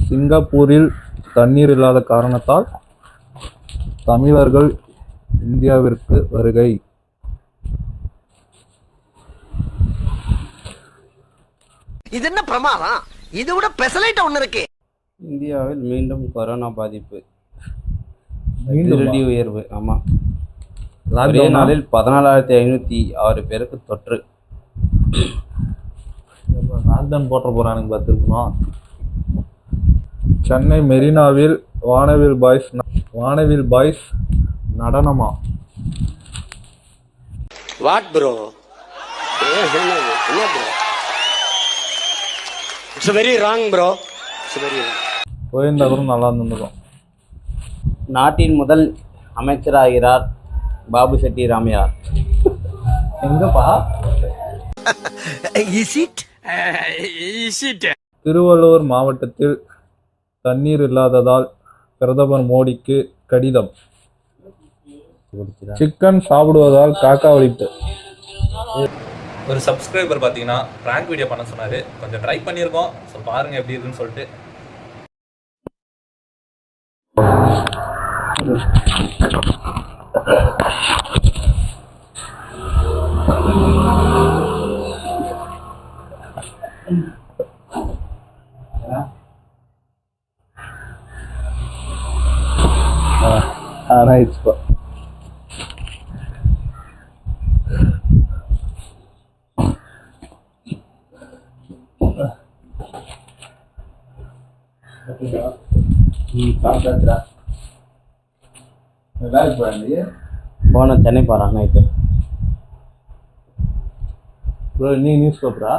சிங்கப்பூரில் தண்ணீர் இல்லாத காரணத்தால் தமிழர்கள் இந்தியாவிற்கு வருகை. இது என்ன பிரமாதம்? இது விட பெசலைட் ஒண்ணு இருக்கு. இந்தியாவில் மீண்டும் கொரோனா பாதிப்பு, மீண்டும் அதிரடி உயர்வு. ஆமாம், ஒரே லாக்டவுனா? நாளில் 14,506 பேருக்கு தொற்று. லாக்டவுன் போட்ட போறானுங்க பார்த்துருக்கணும். சென்னை மெரினாவில் வானவில் பாய்ஸ் நடனமா? What bro? என்ன bro? It's very wrong bro. It's very wrong. போயிருந்தா கூட நல்லா இருந்திருக்கும். நாட்டின் முதல் அமைச்சராகிறார் பாபு செட்டி ராமையார். எங்கப்பா? Is it? திருவள்ளூர் மாவட்டத்தில் தண்ணீர் இல்லாததால் பிரதமர் மோடிக்கு கடிதம். சிக்கன் சாப்பிடுவதால் காக்கா வலிப்பு. ஒரு சப்ஸ்கிரைபர் பார்த்தீங்கன்னா ப்ராங்க் வீடியோ பண்ண சொன்னார். கொஞ்சம் ட்ரை பண்ணியிருக்கோம். ஸோ பாருங்கள் எப்படி இருக்குன்னு சொல்லிட்டு. ஆராய்ச்சி போன சென்னை போகிறான் நைட்டு. ப்ரோ, நீ நியூஸ் பேப்பரா?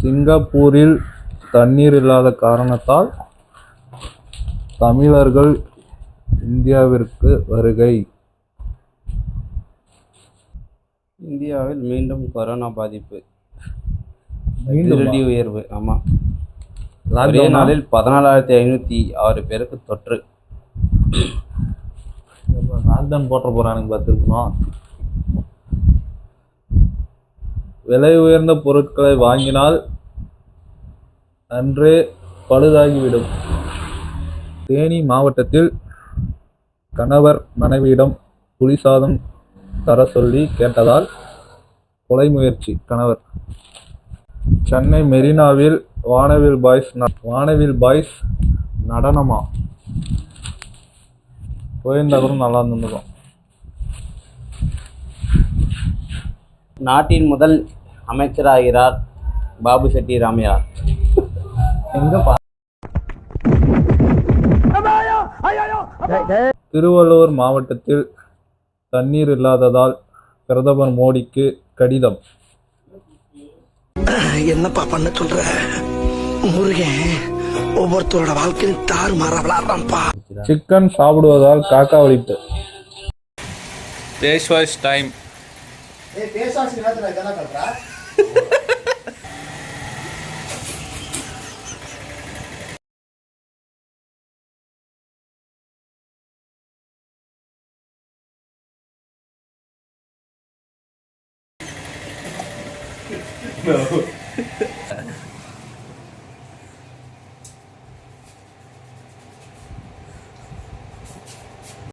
சிங்கப்பூரில் தண்ணீர் இல்லாத காரணத்தால் தமிழர்கள் இந்தியாவிற்கு வருகை. இந்தியாவில் மீண்டும் கொரோனா பாதிப்பு, மீண்டும் அதிரடி உயர்வு. ஆமாம், ஒரே லாக்டவுனா? நாளில் 14,506 பேருக்கு தொற்று. லாக்டவுன் போட்ட போறானுங்க பார்த்துருக்கணும். விலை உயர்ந்த பொருட்களை வாங்கினால் அன்றே பழுதாகிவிடும். தேனி மாவட்டத்தில் கணவர் மனைவியிடம் புளிசாதம் தர சொல்லி கேட்டதால் கொலை முயற்சி. கணவர். சென்னை மெரினாவில் வானவில் பாய்ஸ் நடனமா? போயிருந்தா கூட நல்லா இருந்திருக்கும். நாட்டின் முதல் அமைச்சராகிறார் பாபு செட்டி ராமையார். எங்கப்பா? திருவள்ளூர் மாவட்டத்தில் தண்ணீர் இல்லாததால் பிரதமர் மோடிக்கு கடிதம். என்னப்பா பண்ண சொல்ற? முருகன் ஒவ்வொருத்தரோட வாழ்க்கையும் தாறுமாறா விளையாடுறான்ப்பா. சிக்கன் சாப்பிடுவதால் காக்கா வலிப்பு. Face wash time. No.